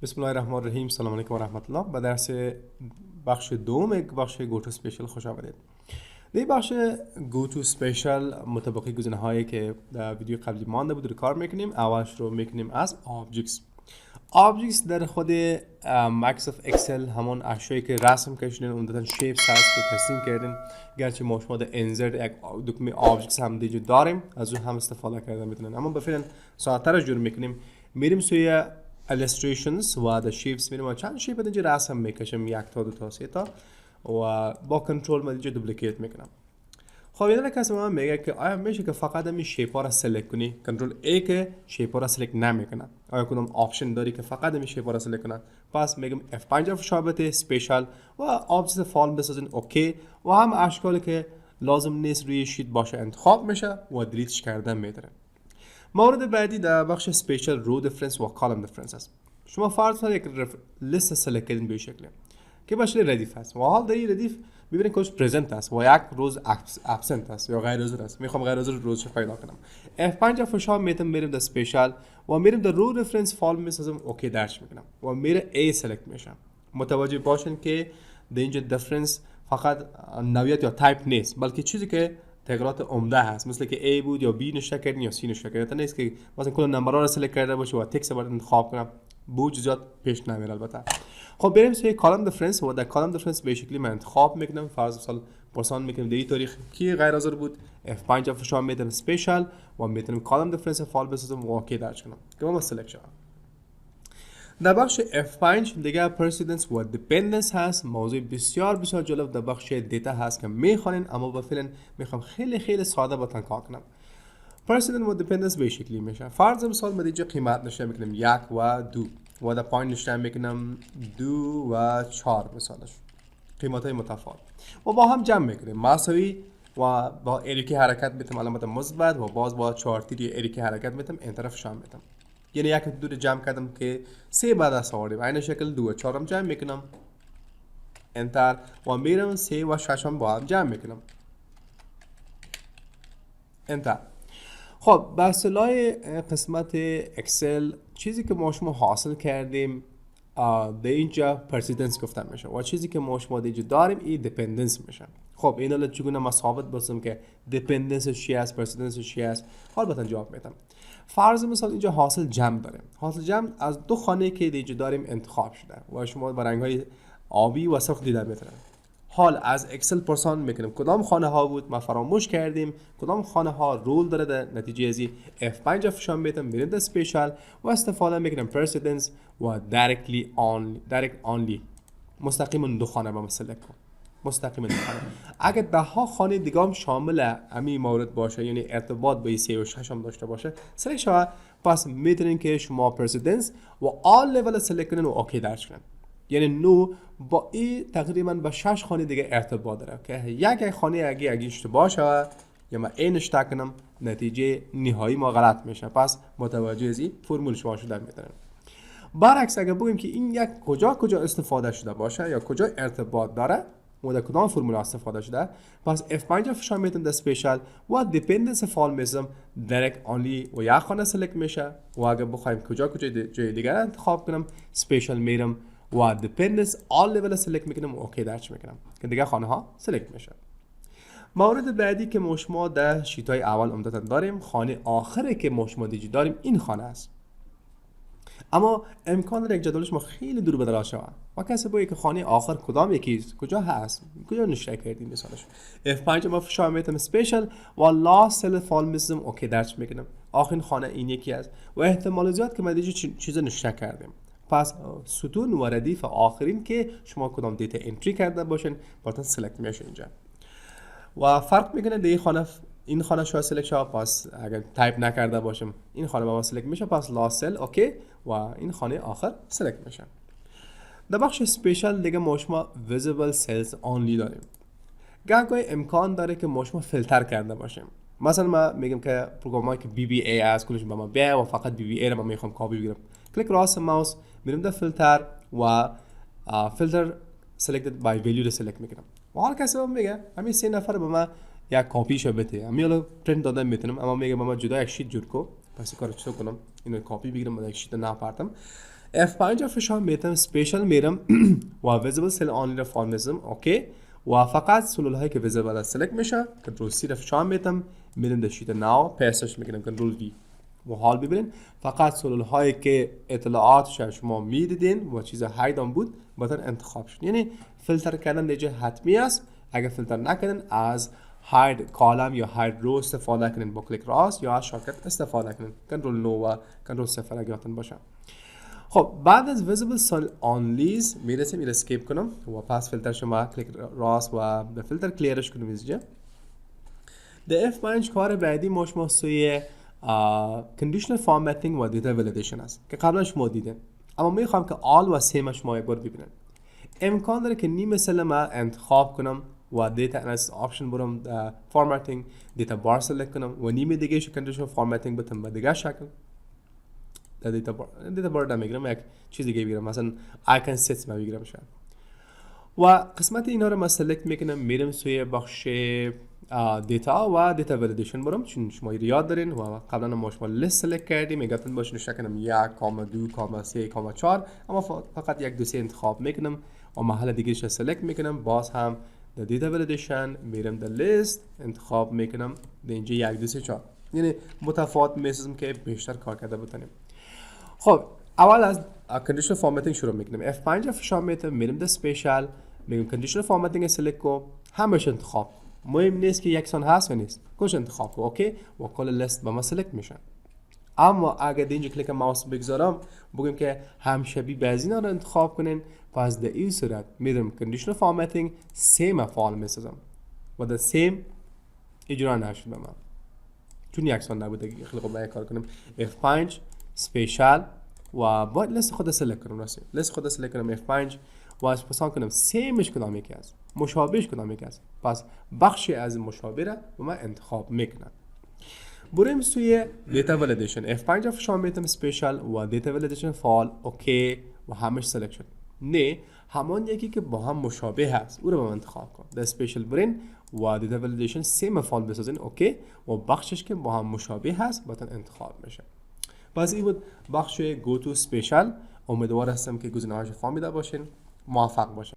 بسم الله الرحمن الرحیم. سلام علیکم و رحمت الله. به درس بخش دوم بخش گو تو اسپیشال خوش آمدید. در بخش گو تو اسپیشال مطابق گزینه‌هایی که در ویدیو قبلی مانده بود رو کار میکنیم. اولش رو میکنیم از آبجکتس در خود مایکروسافت اکسل همون اشیایی که رسم کشیدین عمدتاً شیپس هست که ترسیم کردین، گرچه ما شما در انزرت یک دکمه آبجکتس هم دیگه داریم از اون هم استفاده کرده میتونن، اما به فعلا ساده‌ترش جور میکنیم. میریم سوی illustrations و در شیپس میریم و چند شیپ اینجا رسم میکشم، یک تا دو تا سه تا و با کنترل من اینجا دوپلیکیت میکنم. خب یه کسی من میگه که آیا میشه که فقط همین شیپ ها را سلکت کنی؟ کنترل ای که شیپ ها را سلکت نمیکنه. آیا کدوم آپشن داری که فقط همین شیپ ها را سلکت کنه؟ پس میگم F5 فشار اسپیشال و آبجکت فال بسازین اوکی و هم اشکالی که لازم نیست روی شیت باشه انتخاب میشه و دیلیتش کردن میتونه. مورد بعدی در بخش اسپیشال رو دیفرنس و کالم دیفرنس است. شما فرض کنید یک لیست سلکت کردین به شکلی که باشه ردیف است و حال در این ردیف ببینید کدش پرزنت است و یک روز ابسنت است یا غیر حاضر است. میخوام غیر حاضر روزش پیدا کنم. F5 فشار میتونم میریم در اسپیشال و میریم در رو ریفرنس فال میسازم اوکی درش میکنم و میره A سلکت میشم. متوجه باشین که در اینجا دیفرنس فقط نوعیت یا تایپ نیست، بلکه چیزی که تغییرات عمده هست، مثل که A بود یا B نشه کردین یا C نشه کردین. نیست که مثلا کل نمبرها رو سلکت کرده باشه و تکست رو انتخاب کنم، بو جزئیات پیش نمیره البته. خب بریم سوی کالم دیفرنس و در کالم دیفرنس به شکلی من انتخاب میکنم. فرض مثال پرسان میکنم در این تاریخ کی غیر حاضر بود، F5 فشار میدم اسپیشال و میتونم کالم دیفرنس فال بسازم و اوکی درج کنم که ما سلکت شد. در بخش F5 دیگه پرسیدنس و دیپندنس هست، موضوع بسیار جالب در بخش دیتا هست که میخوانین، اما با فعلا میخوام خیلی ساده باتون کار کنم. پرسیدنس و دیپندنس به شکلی میشه. فرض مثال من اینجا قیمت نشه میکنم 1 و 2 و در پایین نشه میکنم 2 و 4 مثالش قیمت های متفاوت و با هم جمع میکنیم مساوی و با اریکی حرکت میتم علامت مثبت و باز با 4 تیری اریکی حرکت میتم این طرف شام میتم. یعنی یک دو جمع کردم که 3 بعد از آوردیم این شکل 2 و 4 جمع میکنم انتر و میرم 3 و 6 با هم جمع میکنم انتر. خب به اصطلاح قسمت اکسل چیزی که ما شما حاصل کردیم در اینجا پرسیدنس گفتن میشه و چیزی که ما شما اینجا داریم این دیپندنس میشه. خب اینا رو چگونه ما ثابت بسازم که دیپندنس چی است پرسیدنس چی است؟ حال بهتون جواب میدم. فرض مثال اینجا حاصل جمع داریم. حاصل جمع از دو خانه که اینجا داریم انتخاب شده و شما با رنگ های آبی و سرخ دیدن میتونید. حال از اکسل پرسان میکنیم کدام خانه ها بود ما فراموش کردیم، کدام خانه ها رول داره. در نتیجه ازی F5 فشار میتونم میریم در اسپیشال و استفاده میکنم پرسیدنس و دایرکت اونلی مستقیما دو خانه با سلکت کن. مستقیما دو خانه اگر 10 خانه دیگه هم شامل همین مورد باشه، یعنی ارتباط با 3 و 6 هم داشته باشه سلکت شود، پس میتونین که شما پرسیدنس و آل لول سلکت کنین و اوکی درج کنین. یعنی نو با این تقریبا با 6 خانه دیگه ارتباط داره که یک خانه اگه اشتباه شود یا من اینش کنم نتیجه نهایی ما غلط میشه. پس متوجه از این فرمول شما شده میتونن. برعکس اگر بگیم که این یک کجا استفاده شده باشه یا کجا ارتباط داره و در کدام فرمول استفاده شده، پس F5 فشار میتونم در اسپیشال و دیپندنس فال میزم دایرکت اونلی و یک خانه سلکت میشه و اگر بخوایم کجا جای دیگر انتخاب کنم اسپیشال میرم و دیپندنس آل لول سلکت میکنم و اوکی درج میکنم که دیگه خانه ها سلکت میشه. مورد بعدی که ما شما در شیت های اول عمدتا داریم، خانه آخری که ما شما دیجی داریم این خانه است، اما امکان داره یک جدولش ما خیلی دور بدل شود و کسی باید که خانه آخر کدام یکی کجا هست کجا نشته کردیم. مثالش F5 ما فشار میتم اسپیشال و لاست سل فال میزم اوکی درج میکنم آخرین خانه این یکی است و احتمال زیاد که ما دیجی چیز نشته کردیم. پس ستون و ردیف آخرین که شما کدام دیتا انتری کرده باشین براتون سلکت میشه اینجا و فرق میکنه در این خانه شو سلکت شد. پس اگر تایپ نکرده باشم این خانه با ما سلکت میشه، پس لاست سل اوکی و این خانه آخر سلکت میشه. در بخش اسپیشال دیگه ما شما ویزیبل سلز اونلی داریم. گاهی امکان داره که ما شما فیلتر کرده باشیم. مثلا ما میگم که پروگرامایی که BBA از کلش با ما بیا و فقط BBA رو ما میخوام کپی بگیرم، کلیک راست ماوس میرم در فیلتر و فیلتر سلکتد بای ولیو رو سلکت میکنم و هر کسی هم میگه همین 3 نفر به ما یک کپی شو بده، همین پرینت دادن میتونم، اما میگه ما جدا یک شیت جور کو. پس کارو چطور کنم؟ اینو کپی بگیرم و یک شیت نپرتم F5 رو فشار میتم اسپیشال میرم و ویزیبل سل آنلی رو فال میزم اوکی و فقط سلول هایی که ویزیبل سلکت میشه کنترل سی رو فشار میتم میرم در شیت ناو پیستش میکنم کنترل وی و حال ببینین فقط سلول هایی که اطلاعاتش شما میدیدین و چیز هایدان بود باتن انتخاب شد. یعنی فیلتر کردن دیگه حتمی است. اگر فیلتر نکنین از هاید کالم یا هاید رو استفاده کنین با کلیک راست یا از شارکت استفاده کنین کنترل نو و کنترل صفر اگه یادتون باشه. خب بعد از ویزیبل سل آنلیز میرسیم میره اسکیپ کنم و پس فیلتر شما کلیک راست و به فیلتر کلیرش کنم اینجا. در F5 کار بعدی ما شما سوی conditional formatting و دیتا ولیدیشن است که قبلا شما دیدین اما میخوام که آل و سیم شما یک بار ببینن. امکان داره که نیم مثل ما انتخاب کنم و دیتا انالیسیس آپشن برم فورماتینگ دیتا بار سلکت کنم و نیم دیگه شو conditional formatting بتم به دیگه شکل دیتا بار میگیرم یک چیز دیگه بگیرم مثلا آیکن سیتس ما بگیرم شاید و قسمت اینا رو ما سلکت میکنم میرم سوی بخش دیتا و دیتا ولیدیشن برم چون شما یاد دارین و قبلا ما شما لیست سلکت کردیم میگفتن باشین شکنم 1,2,3,4 اما فقط 1 2 3 انتخاب میکنم و محل دیگه ش سلکت میکنم باز هم در دیتا ولیدیشن میرم در لیست انتخاب میکنم در اینجا 1 2 3 4 یعنی متفاوت میسازم که بیشتر کار کرده بتونیم. خب اول از conditional formatting شروع میکنم. F5 فشار میتم میرم در اسپیشال میگم conditional formatting سلکت کو همش انتخاب مهم نیست که یکسان هست یا نیست کش انتخاب کو اوکی و کل لیست با ما سلکت میشن. اما اگر اینجا کلیک ماوس بگذارم بگیم که هم شبیه به از اینا رو انتخاب کنین پس در این صورت میرم conditional formatting سیم فعال میسازم و در سیم اجرا نشد به من چون یکسان نبوده که خیلی خوب کار کنم. F5 سپیشال و باید لیست خود سلکت کنم لیست خود سلکت کنم F5 و از پسان کنم سیمش کدام یکی است مشابهش کدام یکی است پس بخشی از مشابه را به من انتخاب میکنم. بریم سوی دیتا ولیدیشن. F5 فشار میتم اسپیشال و دیتا ولیدیشن فعال اوکی و همش سلکت شد. نه همان یکی که با هم مشابه هست او رو به من انتخاب کن. در اسپیشال برین و دیتا ولیدیشن سیم فعال بسازین اوکی و بخشش که با هم مشابه هست باتن انتخاب میشه. پس این بود بخش گو تو اسپیشال. امیدوار هستم که گزینه‌هاش فهمیده باشین. موفق باشین.